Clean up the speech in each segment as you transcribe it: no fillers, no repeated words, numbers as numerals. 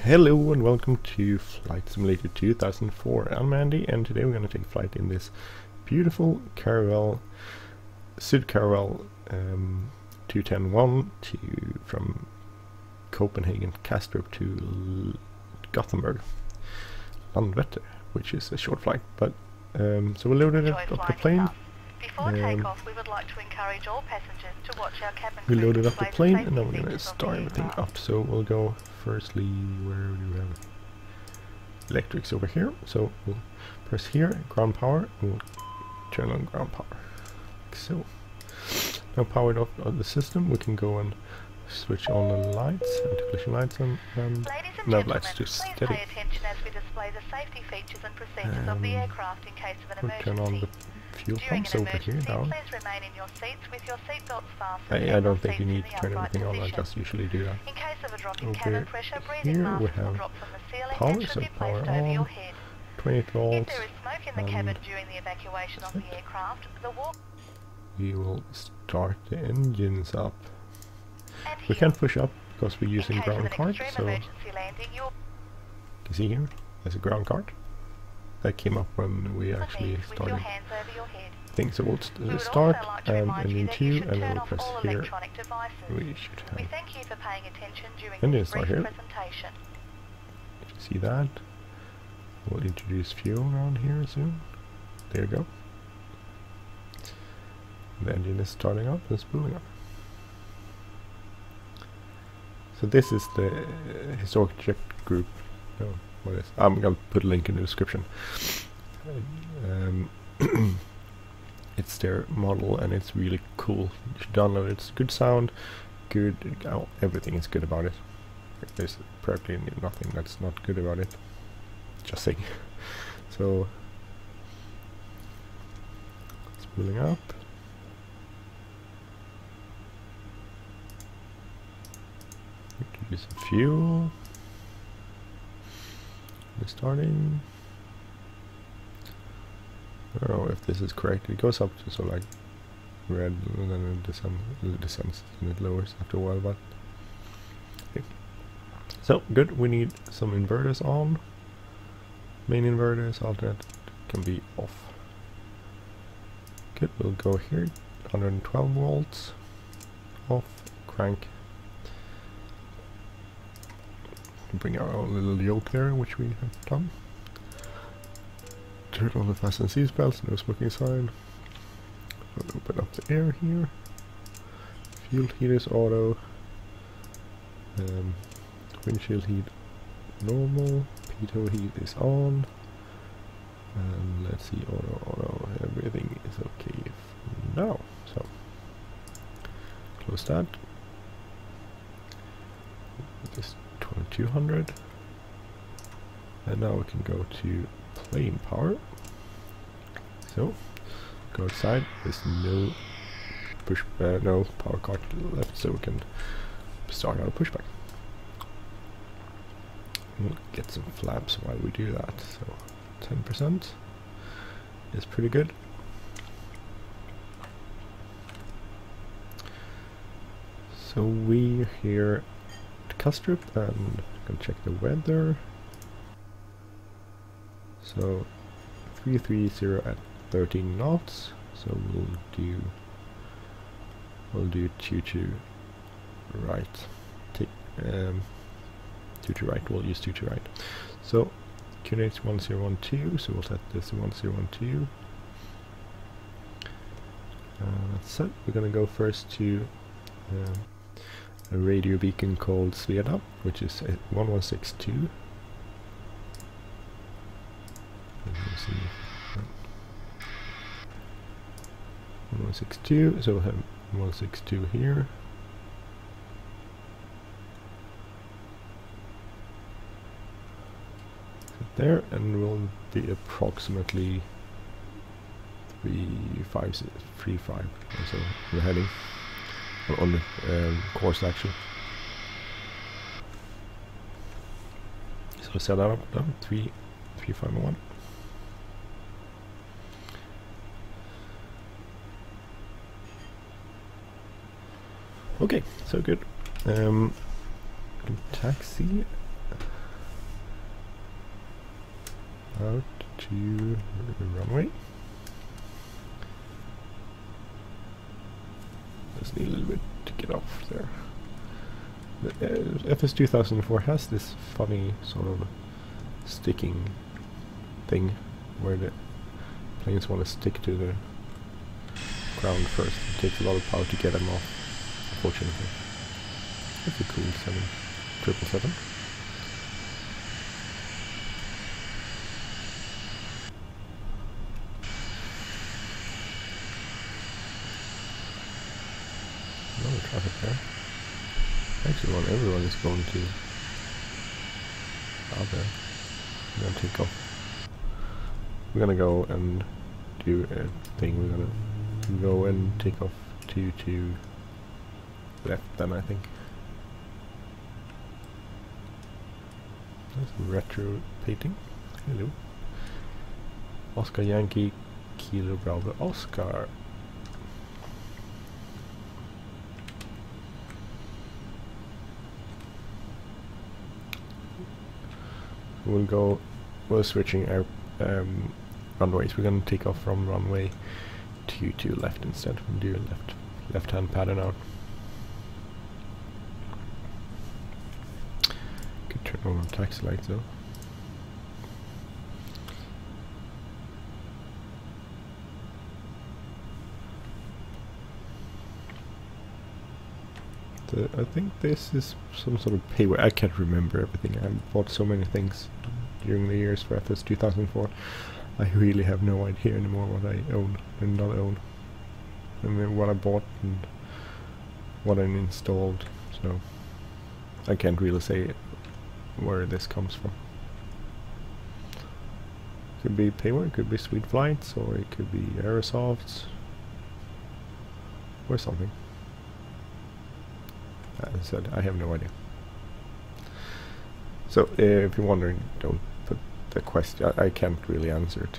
Hello and welcome to Flight Simulator 2004. I'm Andy and today we're going to take flight in this beautiful Caravelle, Caravelle 210-1 from Copenhagen Kastrup to Gothenburg, Landvetter, which is a short flight. But so we loaded up the plane. Before takeoff, we would like to encourage all passengers to watch our cabin We crew loaded up the display plane the and now we're safety going to features of start the everything aircraft. up. So we'll go firstly, where do we have electrics over here? So we'll press here, ground power, and we'll turn on ground power. So now powered off the system, we can go and switch on the lights, anti-collision lights, and Ladies and now gentlemen, lights to please steady. pay attention as we display the safety features and procedures of the aircraft in case of an We'll turn on emergency. the fuel During pumps an over here emergency, down. please remain in your seats with your seatbelts fastened I and don't your think you seats need in to the turn upright everything on, I position. just usually do that. In case of a drop in Over cabin pressure, breathing here masks we will have drop from the ceiling power, and should so be power placed over your on, head. 28 If volts, there is smoke in the cabin during the evacuation of the aircraft, the walk we will start the engines up. and We heel. can't push up because we're using In case of ground an cart, extreme so you emergency landing, you'll can see here, there's a ground cart. That came up when we actually with your started hands over your head. things. So we'll We would start also like to and remind you engine that you 2 should and turn we'll off press all here. electronic devices. We should We have, thank you for paying attention during And this it's not brief here. presentation. you see that. We'll introduce fuel around here soon. There you go. The engine is starting up and spooling up. So this is the historic jet group. No, what is? I'm gonna put a link in the description. It's their model and it's really cool. You should download it. It's good sound, good. Oh, everything is good about it. There's practically nothing that's not good about it. Just saying. So spooling up. Use some fuel. We're starting. I don't know if this is correct. It goes up to so like red and then it descends and it lowers after a while, but okay. So good, we need some inverters on. Main inverters, alternate can be off. Good, we'll go here, 112 volts, off, crank. Bring our own little yoke there, which we have done. Turn on the fasten seat belts, no smoking sign. We'll open up the air here. Fuel heaters auto. Windshield heat normal. Pitot heat is on. And let's see, auto, everything is okay for now. So close that. Just 2200. And now we can go to plane power. So go outside. There's no no power cart left, so we can start our pushback. We'll get some flaps while we do that. So 10% is pretty good. So we're here at Kastrup and can check the weather. So 330 at 13 knots. So we'll do 2 to right. Take 2 to right. We'll use 2 to right. So QNH 1012. So we'll set this to 1012. That's it. We're gonna go first to a radio beacon called Sveda, which is 1162. Let's see. 1162, so we'll have 162 here. Sit there, and we'll be approximately 35. So we're heading on the course actually. So set that up now, 351. Okay, so good. Taxi. out to the runway. Just need a little bit to get off there. The FS2004 has this funny sort of sticking thing where the planes want to stick to the ground first. It takes a lot of power to get them off, unfortunately. That's a cool 777. No traffic there. Actually, everyone is going to out there. We're gonna take off. We're gonna go and do a thing. We're gonna go and take off to left then, I think. That's retro painting. Hello. Oscar Yankee Kilo Bravo Oscar. We're switching our runways. We're going to take off from runway 2 to left instead. We'll do a left hand pattern out. Could turn on the taxi light though. I think this is some sort of payware. I can't remember everything. I bought so many things during the years for FS2004. I really have no idea anymore what I own and not own. I mean, what I bought and what I installed. So I can't really say where this comes from. Could be payware, it could be Sweet Flights, or it could be Aerosofts, or something. As I said, I have no idea. So if you're wondering, don't put the question. I can't really answer it.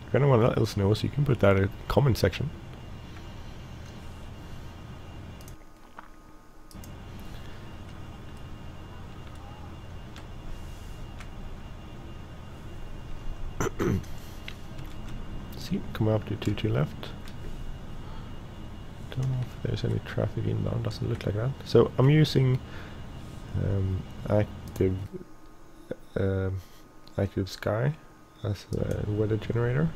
If anyone else knows, you can put that in the comment section. See, come up to 22 left. Don't know if there's any traffic inbound, doesn't look like that. So I'm using Active Sky as a weather generator.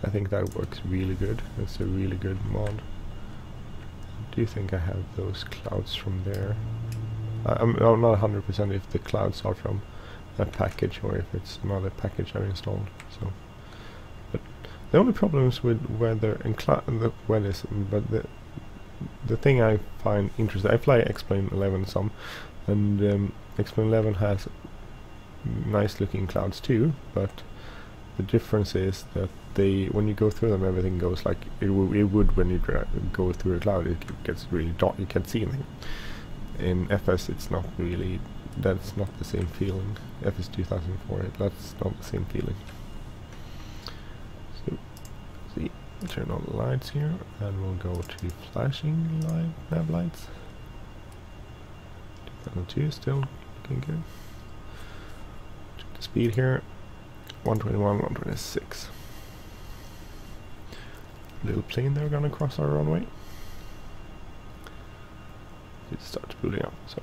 I think that works really good. It's a really good mod. I do think I have those clouds from there. I'm not 100% if the clouds are from a package or if it's another package I've installed. So, but the only problems with weather and the weather is, but the thing I find interesting, I fly X-Plane 11 some, and X-Plane 11 has nice looking clouds too, but the difference is that when you go through them, everything goes like it would when you go through a cloud. It gets really dark, you can't see anything. In FS it's not really, that's not the same feeling. FS2004, that's not the same feeling. So, see, turn on the lights here, and we'll go to flashing nav lights. 2002 still looking good. Check the speed here, 121, 126. Little plane there gonna cross our runway. It starts booting up, so.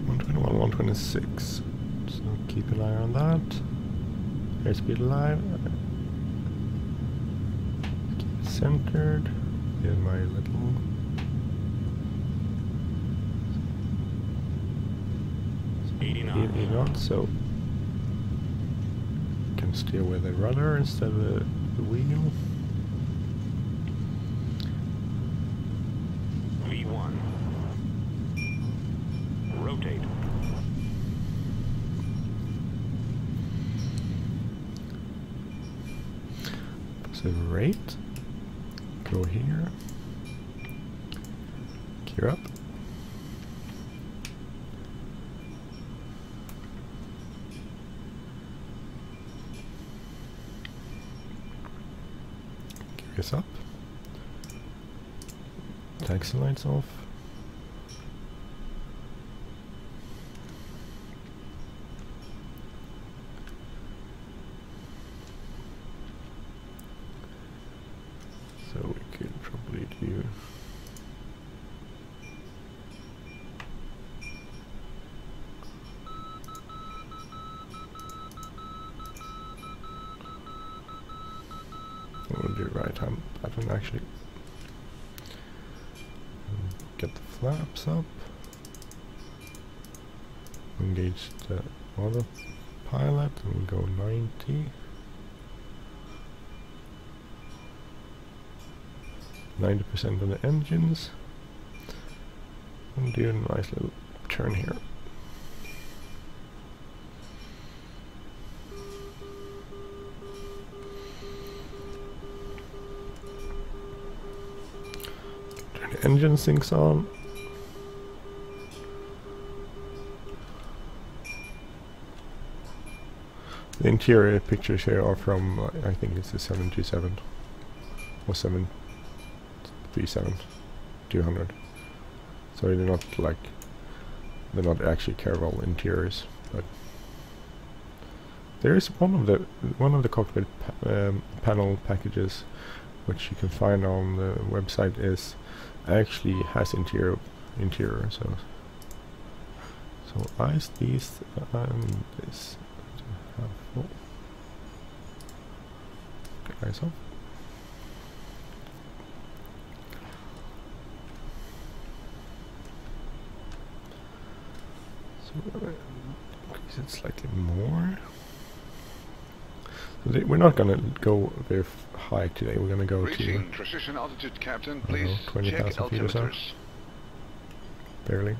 (121, 126). So keep an eye on that. Airspeed alive. Keep it centered. Get my little. 80 knots, so can steer with the rudder instead of the wheel. V1. Rotate. Positive rate. Go here. Gear up. Gears up. taxi lights off. So we could probably do we'll do right hand pattern actually. Get the flaps up. Engage the autopilot and we'll go 90. 90% on the engines. And do a nice little turn here. Turn the engine sinks on. The interior pictures here are from, I think it's a 727 or 737-200. So they're not like, they're not actually Caravelle interiors, but there is one of the cockpit panel packages which you can find on the website is actually has interior. So ice these and this. Get eyes off. So increase it slightly more. So we're not going to go very high today. We're going to go reaching precision altitude, Captain. Please 20,000 feet or so. Barely.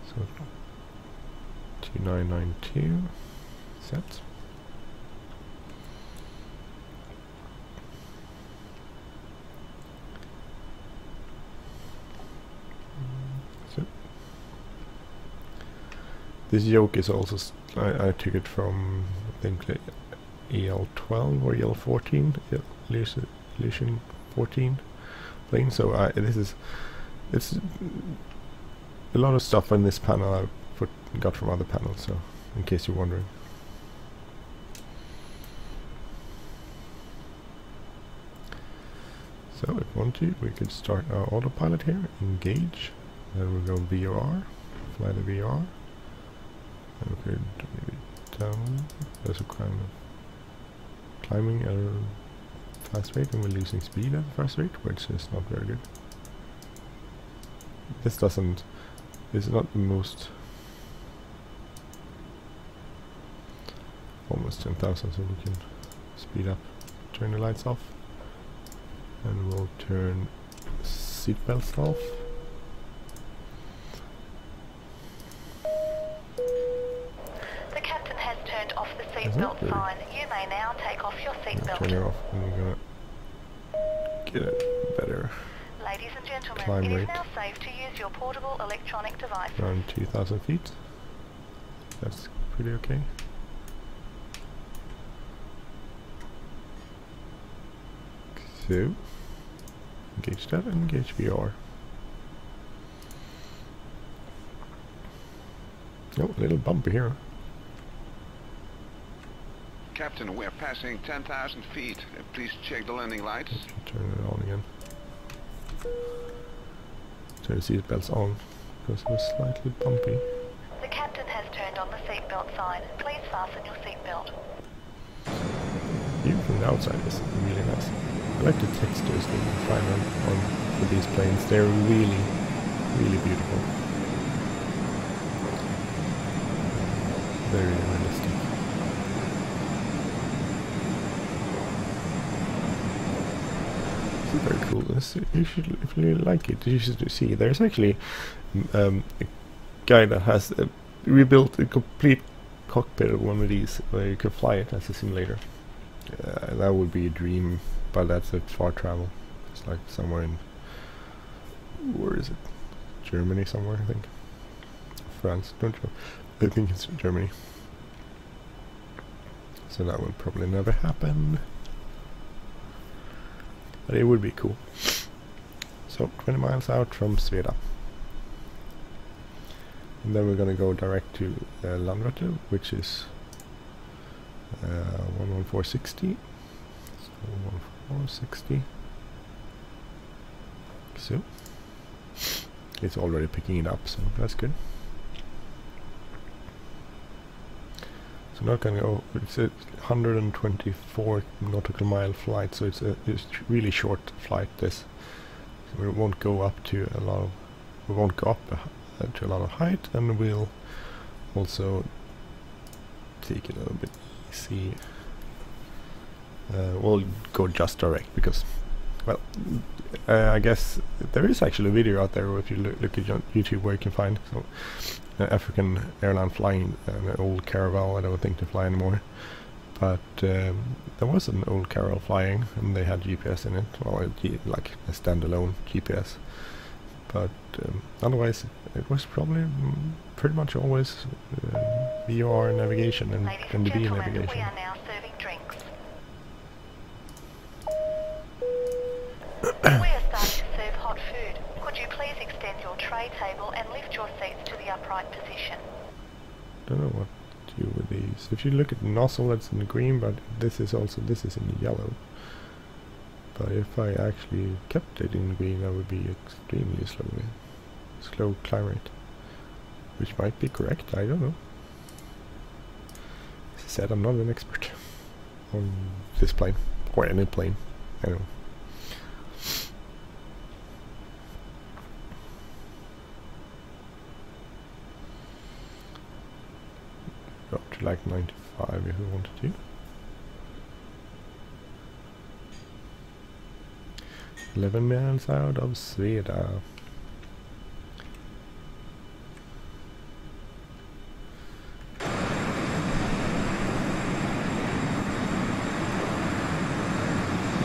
So 2992 set. This yoke is also, I took it from, I think, the EL12 or EL14, Illusion 14 plane. So it's a lot of stuff on this panel I got from other panels, so in case you're wondering. So if we want to, we could start our autopilot here, engage, then we'll go VOR, fly the VOR. And we could maybe down. There's a kind of climbing at a fast rate, and we're losing speed at a fast rate, which is not very good. This is not the most. Almost 10,000, so we can speed up. Turn the lights off, and we'll turn seatbelts off. Seatbelt sign. You may now take off your seatbelt. Turn it off, and we're gonna get a better Ladies and gentlemen, climb it rate. is now safe to use your portable electronic device. Around 2,000 feet. That's pretty okay. So engage that and engage VR. Oh, a little bumpy here. Captain, we're passing 10,000 feet. Please check the landing lights. Turn it on again. Turn the seat belts on because it was slightly bumpy. The captain has turned on the seatbelt sign. Please fasten your seatbelt. View from the outside is really nice. I like the textures that you find on for these planes. They're really, really beautiful. Very realistic. Very cool. You should, if you like it, you should see. There's actually a guy that has rebuilt a complete cockpit of one of these, where you can fly it as a simulator. That would be a dream, but that's a far travel. It's like somewhere in, where is it? Germany somewhere, I think. France, don't you know? I think it's Germany. so that will probably never happen. But it would be cool. So 20 miles out from Sveda. And then we're gonna go direct to Landvetter, which is 11460. So 11460. So it's already picking it up, so that's good. So not gonna go. It's a 124 nautical mile flight, so it's really short flight. This, so we won't go up to a lot of. We won't go up to a lot of height, and we'll also take it a little bit easy. We'll go just direct because, well, I guess there is actually a video out there if you look at YouTube where you can find so African airline flying an old Caravelle. I don't think they fly anymore, but there was an old Caravelle flying, and they had GPS in it. Well, like a standalone GPS, but otherwise it was probably pretty much always VOR navigation and NDB navigation. We are now serving drinks. We are starting to serve hot food. Could you please extend your tray table and lift your seats to the upright position? Don't know what to do with these. If you look at the nozzle, it's in the green, but this is in the yellow. But if I actually kept it in green, that would be extremely slow climb rate, which might be correct. I don't know. As I said, I'm not an expert on this plane or any plane. I don't know. Go up to like 95 if we wanted to. 11 miles out of Sveda.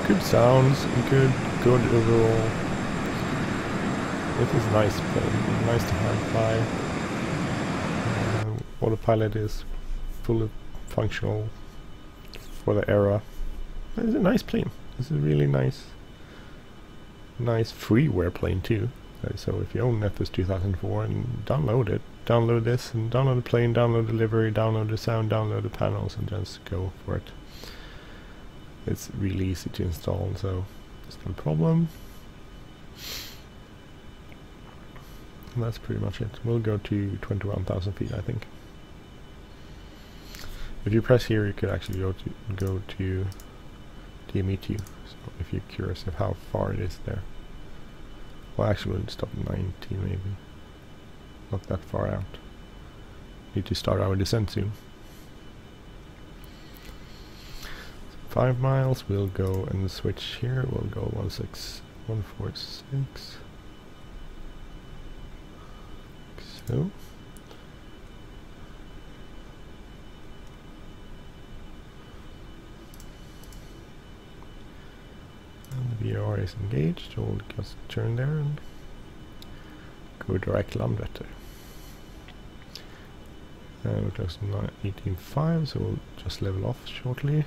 Good sounds, good overall. It is nice, nice to have fly. Autopilot is fully functional for the era. It's a nice plane. This is a really nice freeware plane too. So if you own FS2004 and download it, download this and download the plane, download the livery, download the sound, download the panels, and just go for it. It's really easy to install, so it's no problem. And that's pretty much it. We'll go to 21,000 feet, I think. If you press here, you could actually go to DME2. So if you're curious of how far it is there. Well, actually, we'll stop at 90 maybe. Not that far out. Need to start our descent soon. 5 miles, we'll go and switch here. We'll go 16146. So. And the VOR is engaged, so we'll just turn there and go direct Landvetter. And we're close to 18.5, so we'll just level off shortly.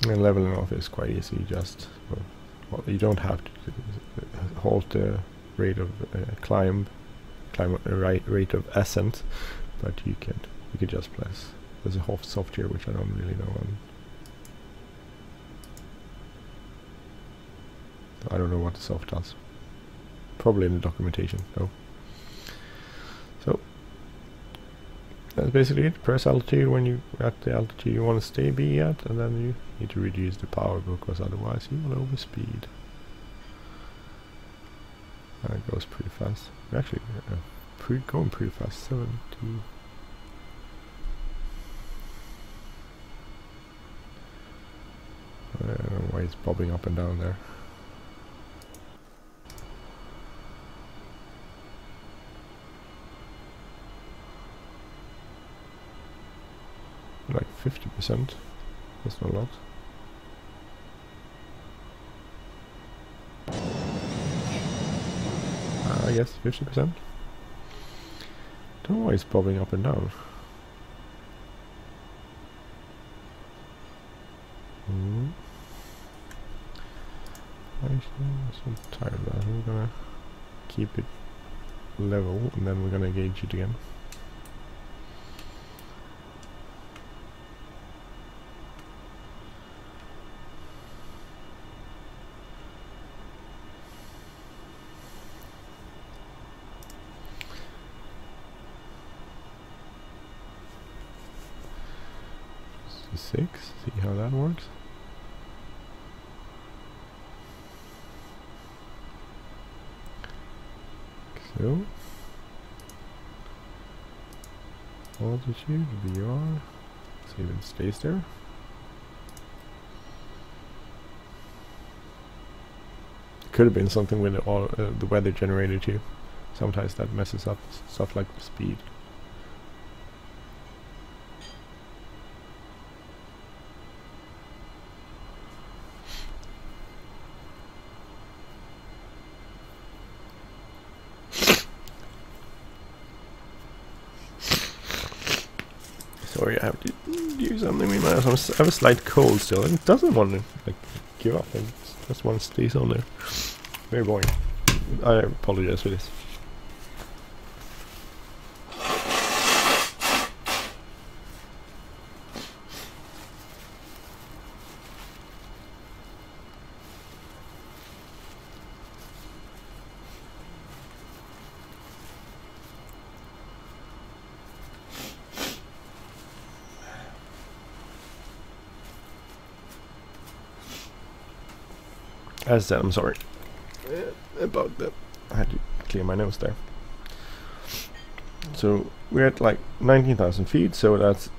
And leveling off is quite easy. Just well, you don't have to halt the rate of climb rate of ascent, but you could just press. There's a software which I don't really know. I don't know what the soft does. Probably in the documentation though. So that's basically it. Press altitude when you at the altitude you want to be at, and then you need to reduce the power because otherwise you will overspeed. It goes pretty fast. Actually, going pretty fast. 70. I don't know why it's bobbing up and down there. Like 50%. That's not a lot. I guess 50%. Don't know why it's popping up and down. Actually, I'm so tired of that. We're gonna keep it level and then we're gonna gauge it again. C6, see how that works. So, altitude, VR, see if it stays there. Could have been something with the weather generator too. Sometimes that messes up stuff like speed. Sorry, I have to do something with my I have a slight cold still, and it doesn't want to like give up. It just wants to stay on there. Very boring. I apologize for this. As I said, I'm sorry about that. I had to clear my nose there. So we're at like 19,000 feet, so that's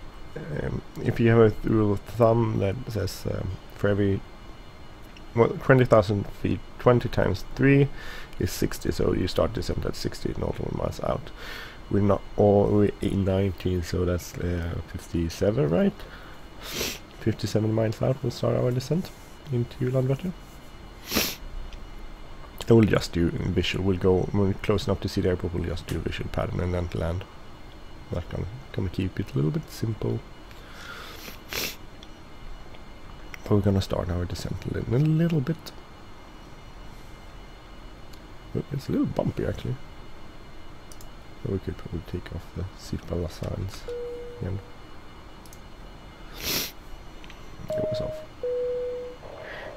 if you have a rule of thumb that says for every 20,000 feet, 20 times 3 is 60, so you start descent at 60 nautical miles out. We're not all, we're 19, so that's 57, right? 57 miles out we'll start our descent into Landvetter. And we'll just do visual. We'll go when we're close enough to see the airport. We'll just do a visual pattern and then land. That's gonna keep it a little bit simple. But we're gonna start our descent in a little bit. Oh, it's a little bumpy actually. So we could probably take off the seatbelt signs again. It was off.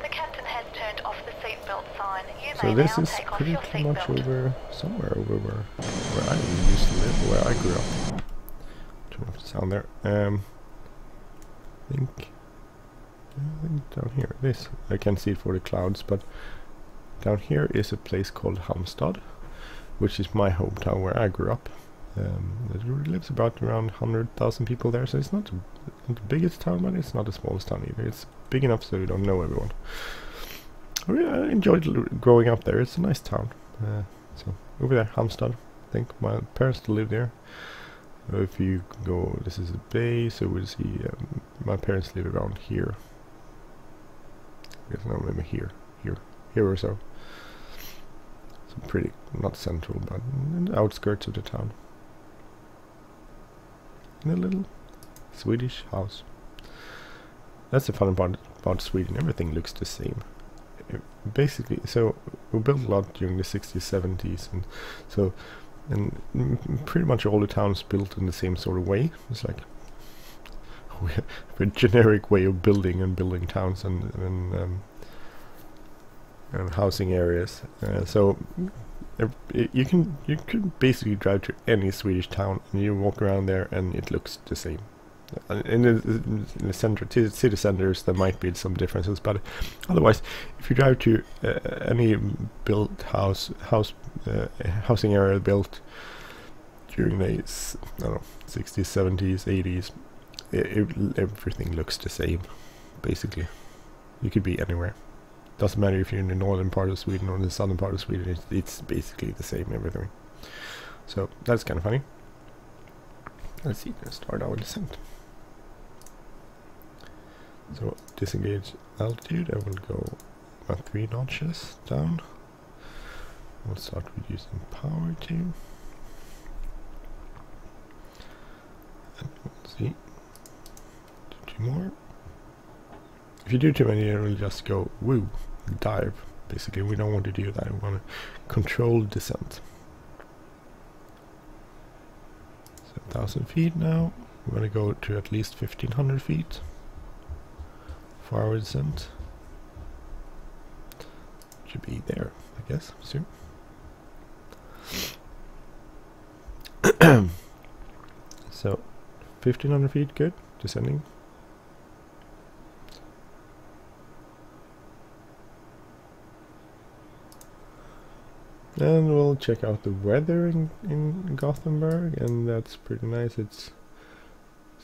The captain has turned off the seatbelt sign. You So may this now is take off pretty your much seatbelt. over somewhere over where I used to live, where I grew up. Turn off the sound there. I think down here. This I can't see it for the clouds, but down here is a place called Halmstad, which is my hometown where I grew up. There lives about around 100,000 people there, so it's not the biggest town, but it's not the smallest town either. It's big enough so you don't know everyone. I enjoyed growing up there. It's a nice town. So over there, Halmstad. I think my parents still live there. If you go, this is a bay, so we'll see. My parents live around here. I guess no, maybe here or so. So pretty, not central, but in the outskirts of the town. In a little Swedish house. That's the fun part about Sweden. Everything looks the same. Basically, so we built a lot during the 60s, 70s, and so pretty much all the towns built in the same sort of way. It's like we have a generic way of building towns and housing areas. So you can basically drive to any Swedish town and you walk around there and it looks the same. In the city centers there might be some differences, but otherwise if you drive to any built housing area built during the 60s, 70s, 80s, everything looks the same basically. You could be anywhere. Doesn't matter if you're in the northern part of Sweden or the southern part of Sweden, it's basically the same everything. So that's kind of funny. Let's see, let's start our descent. So disengage altitude, I will go about 3 notches down. We'll start reducing power too. And we'll see. Do 2 more. If you do too many, it will just go woo, dive. Basically, we don't want to do that. We want to control descent. So 1,000 feet now. We're going to go to at least 1,500 feet for our descent. Should be there, I guess, soon. So 1,500 feet, good. Descending. And we'll check out the weather in Gothenburg, and that's pretty nice. It's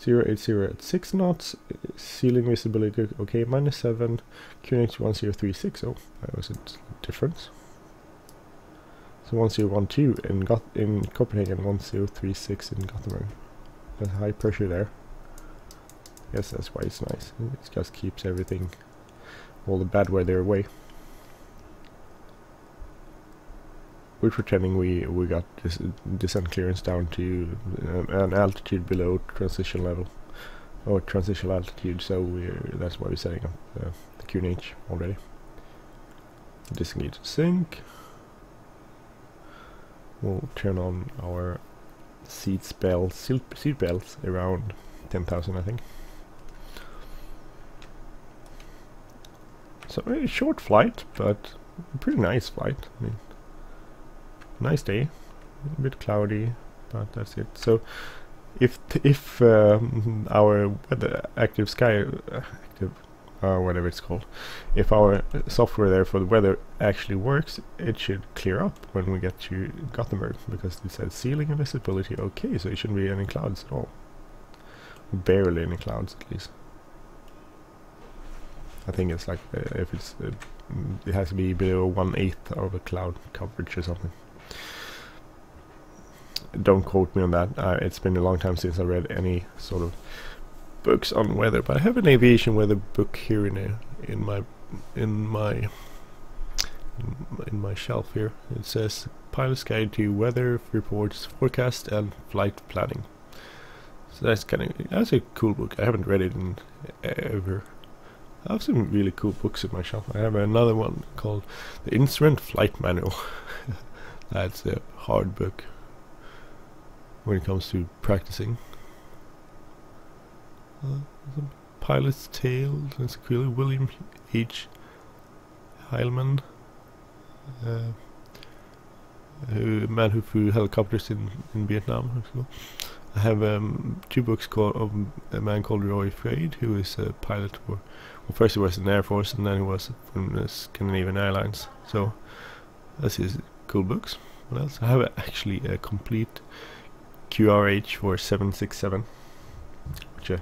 080 at 6 knots, ceiling visibility okay, -7, QNH 1036. Oh, that was a difference. So 1012 in Copenhagen, 1036 in Gothenburg. There's high pressure there. Yes, that's why it's nice. It just keeps everything, all the bad weather away. We're pretending we got this descent clearance down to an altitude below transition level, or transitional altitude, so that's why we're setting up the QNH already. Disengage sync. We'll turn on our seat belts around 10,000, I think. So a short flight, but a pretty nice flight. I mean, nice day, a bit cloudy, but that's it. So if our weather active sky whatever it's called, if our software there for the weather actually works, it should clear up when we get to Gothenburg, because it says ceiling and visibility okay, so it shouldn't be any clouds at all, barely any clouds at least. I think it's like if it's it has to be below 1/8 of a cloud coverage or something. Don't quote me on that. It's been a long time since I read any sort of books on weather, but I have an aviation weather book here in my shelf here. It says Pilot's Guide to Weather Reports, Forecast and Flight Planning. So that's a cool book. I haven't read it in ever. I have some really cool books in my shelf. I have another one called The Instrument Flight Manual. That's a hard book when it comes to practicing. Pilot's Tale. That's cool. William H. Heilman, man who flew helicopters in Vietnam. I have 2 books of a man called Roy Freid, who is a pilot for, well, first he was in the Air Force and then he was from the Scandinavian Airlines. So that's his cool books. What else? I have actually a complete QRH for 767, which a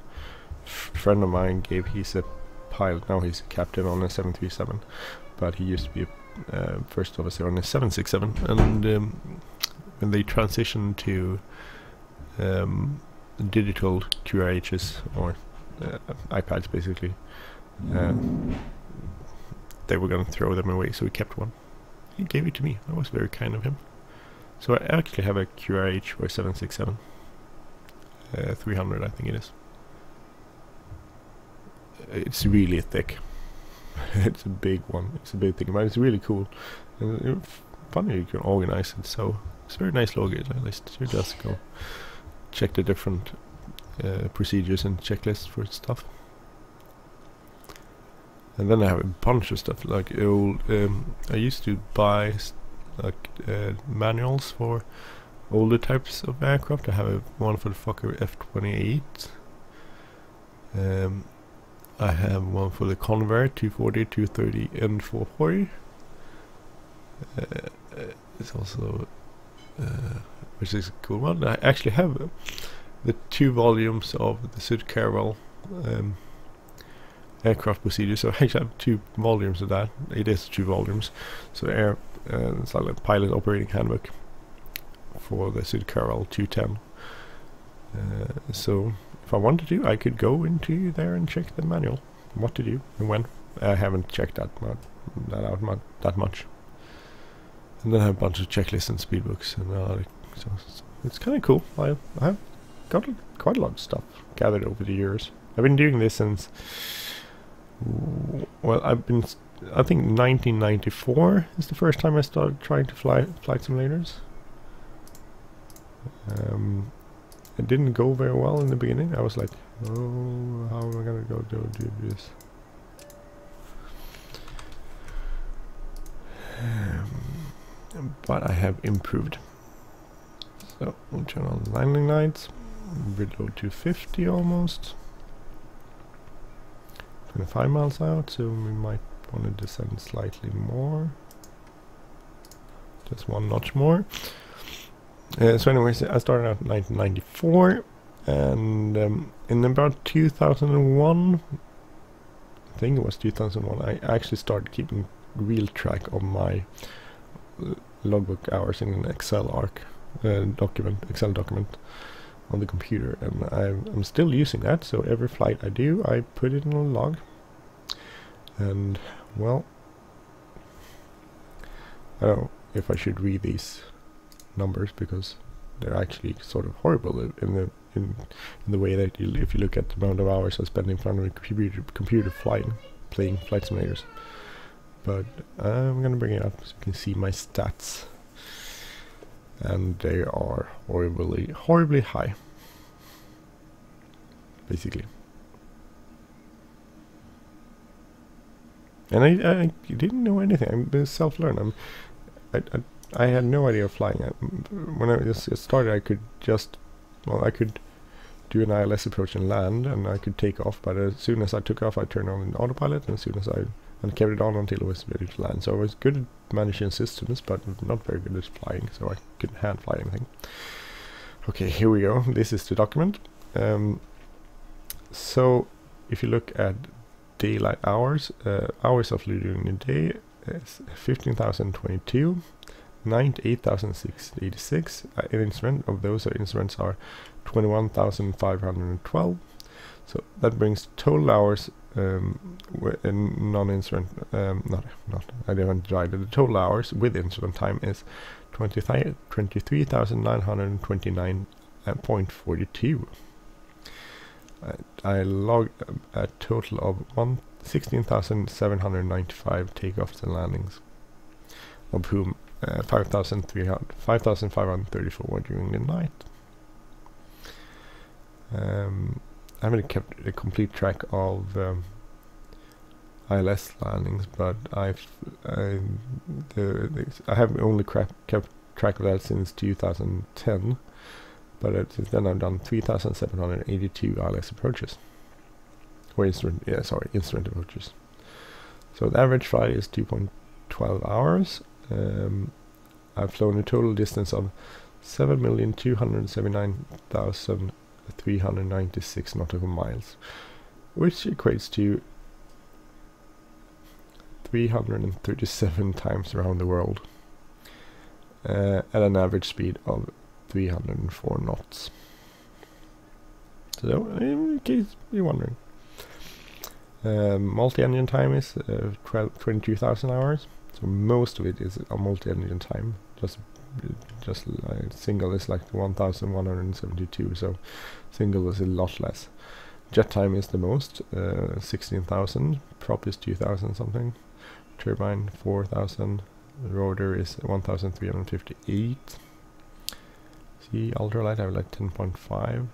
friend of mine gave. He's a pilot now, he's a captain on a 737, but he used to be a first officer on a 767, and when they transitioned to digital QRHs, or iPads basically, they were going to throw them away, so he kept one. He gave it to me. That was very kind of him. So I actually have a QRH for 767 300, I think it is. It's really thick. It's a big one. It's a big thing, but it's really cool. And funny you can organize it. So it's a very nice login. At least you just go check the different procedures and checklists for stuff. And then I have a bunch of stuff like old. I used to buy manuals for older types of aircraft. I have one for the Fokker F-28. I have one for the Convair 240, 230 and 440. It's also which is a cool one. I actually have the 2 volumes of the Caravelle aircraft procedure, so I actually have 2 volumes of that. It is 2 volumes. So it's like a pilot operating handbook for the Caravelle 210. So if I wanted to, I could go into there and check the manual, what to do and when. I haven't checked that out that much. And then I have a bunch of checklists and speedbooks, and so it's kind of cool. I have got quite a lot of stuff gathered over the years. I've been doing this since, well, I think 1994 is the first time I started trying to flight simulators. It didn't go very well in the beginning. I was like, oh, how am I gonna go do this? But I have improved. So we'll turn on the landing lights, reload to 50 almost. 25 miles out, so we might want to descend slightly more. Just one notch more. So anyways, I started out in 1994, and in about 2001, I think it was 2001, I actually started keeping real track of my logbook hours in an Excel document on the computer, and I'm still using that. So every flight I do, I put it in a log. And well, I don't know if I should read these numbers, because they're actually sort of horrible in the way that if you look at the amount of hours I spend in front of a computer playing flight simulators. But I'm gonna bring it up so you can see my stats, and they are horribly high, basically. And I didn't know anything. I'm self-learned. I had no idea of flying. When I just started, I could do an ILS approach and land, and I could take off. But as soon as I took off, I turned on the autopilot, and as soon as I carried it on until it was ready to land. So I was good at managing systems, but not very good at flying. So I couldn't hand fly anything. Okay, here we go. This is the document. So if you look at daylight hours, hours of flight during the day is 15,022. 98,686 instrument. Of those instruments are 21,512. So that brings total hours in non-instrument. I didn't divide it. The total hours with instrument time is 23,929.42. I logged a total of 16,795 takeoffs and landings, of whom 5,534 were during the night. I haven't kept a complete track of ILS landings, but I have only kept track of that since 2010. But since then I've done 3,782 ILS approaches, or instrument approaches. So the average flight is 2.12 hours. I've flown a total distance of 7,279,396 nautical miles, which equates to 337 times around the world, at an average speed of 304 knots. So, in case you're wondering, multi-engine time is 22,000 hours. So most of it is a multi-engine time. Just like single is like 1,172. So single is a lot less. Jet time is the most, 16,000. Prop is 2,000 something. Turbine 4,000. Rotor is 1,358. See, ultralight I have like 10.5.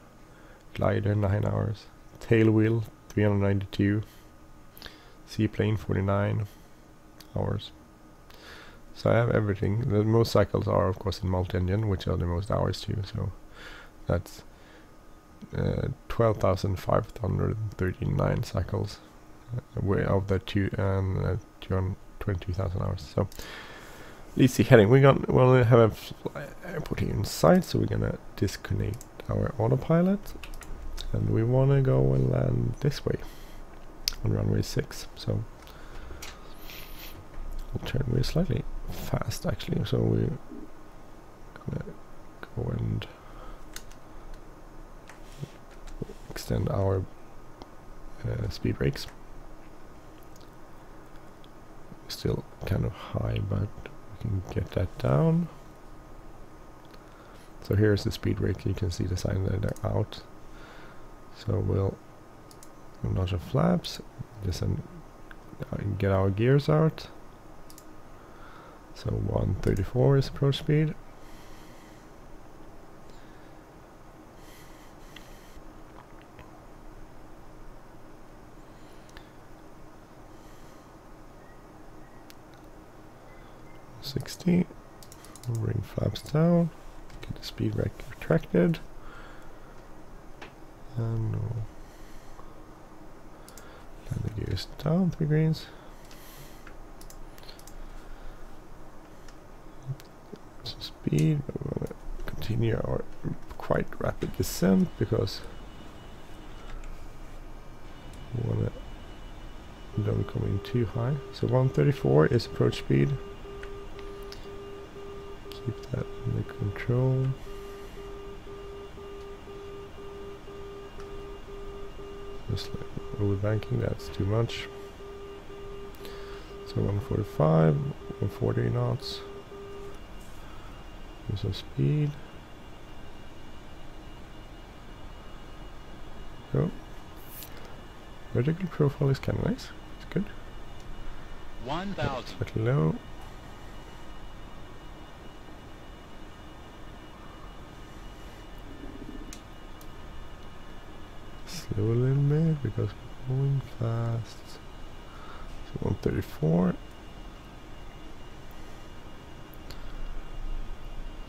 Glider 9 hours. Tail wheel 392. Seaplane 49 hours. So I have everything. The most cycles are of course in multi-engine, which are the most hours too. So that's 12,539 cycles of the 220,000 hours. So let's see, heading. We'll have a airport here in sight, so we're gonna disconnect our autopilot, and we wanna go and land this way on runway 6. So we'll turn very slightly fast actually. So we're gonna go and extend our speed brakes. Still kind of high, but we can get that down. So here's the speed brake. You can see the sign that they're out. So we'll notch the flaps, just get our gears out. So 134 is approach speed. Bring flaps down, get the speed brake retracted, and we'll let the gears down 3 greens. Some speed, but we're going to continue our quite rapid descent because we want to don't come in too high. So 134 is approach speed. Keep that under control. Just like overbanking, that's too much. So 145, 140 knots. Use some speed. Go. Vertical profile is kind of nice. It's good. 1,000. Slightly low. Slow a little bit because we're going fast. So 134.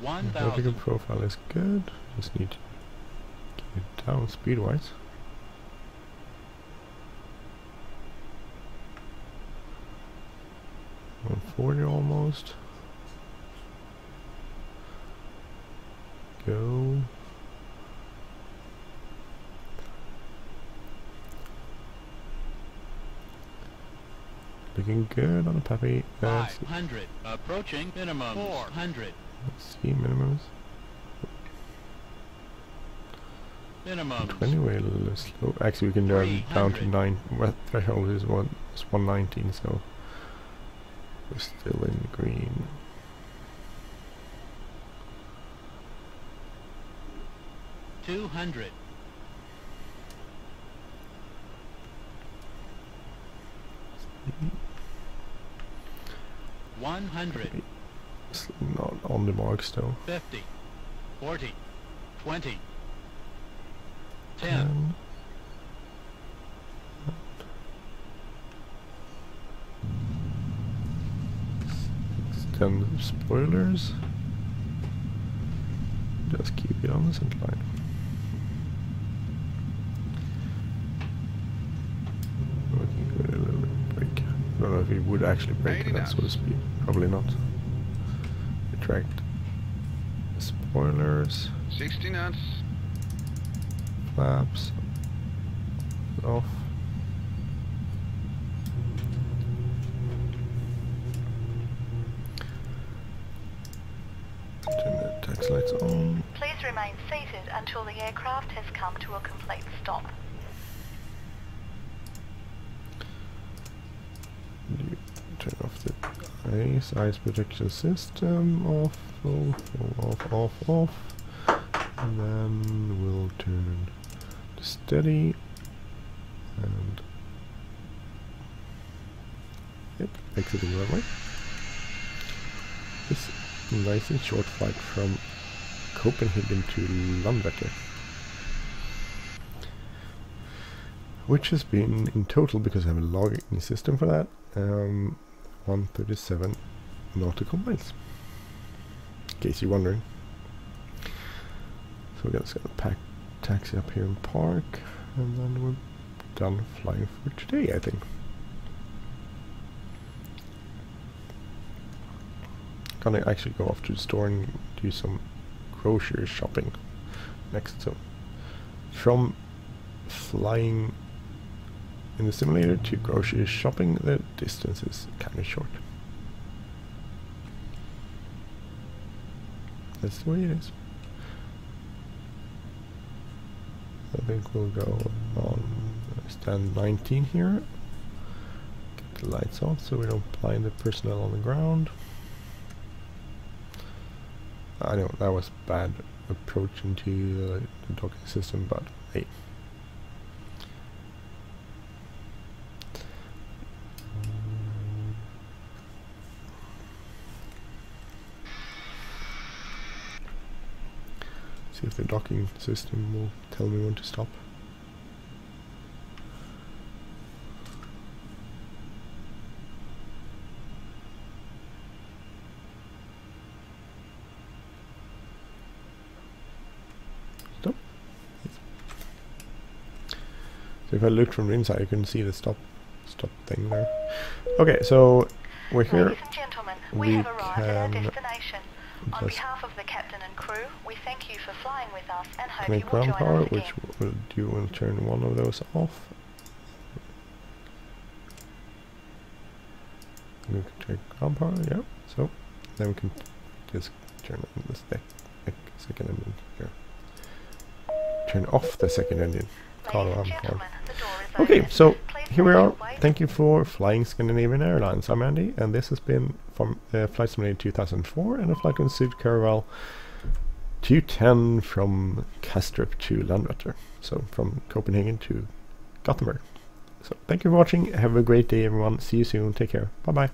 1,000. Vertical profile is good. Just need to keep it down speed wise. $140 almost. Go. Looking good on the puppy. 500. Approaching minimum. 400. Let's see minimums. Minimum. 20 way a little slow. Actually, we can turn down to 9. Well, threshold is 119, so we're still in green. $200. 100. It's not on the marks though. 50. 40. 20. 10. Extend spoilers. Just keep it on the center line. Working with a little bit brake. I don't know if it would actually brake at that sort of speed. Probably not. Retract spoilers. 60 knots. Flaps off. Turn the tax lights on. Please remain seated until the aircraft has come to a complete stop. Turn off the ice protection system. Off, off. And then we'll turn to steady. And yep, exiting runway. This nice and short flight from Copenhagen to Landvetter, which has been in total, because I have a logging system for that, 137 nautical miles, in case you're wondering. So we're just gonna pack taxi up here in park, and then we're done flying for today, I think. Gonna actually go off to the store and do some grocery shopping next. So from flying in the simulator to grocery shopping, the distance is kind of short. That's the way it is. I think we'll go on stand 19 here. Get the lights off so we don't blind the personnel on the ground. I know that was bad approach into the docking system, but hey. See if the docking system will tell me when to stop. Stop. So if I look from the inside, you can see the stop thing there. Okay, so we're here. Ladies and gentlemen, we have arrived at our destination. On behalf of the captain and crew, we thank you for flying with us and hope make you will ground join power, us again. which will turn one of those off. We can turn ground power, yeah. So then we can just turn on the second engine here. Turn off the second engine. Ladies and gentlemen, the door is Okay, open. so Please here we are. wait. Thank you for flying Scandinavian Airlines. I'm Andy, and this has been from Flight Simulator 2004 and a flight on Sud Caravelle 210 from Kastrup to Landvetter. So from Copenhagen to Gothenburg. So thank you for watching. Have a great day, everyone. See you soon. Take care. Bye bye.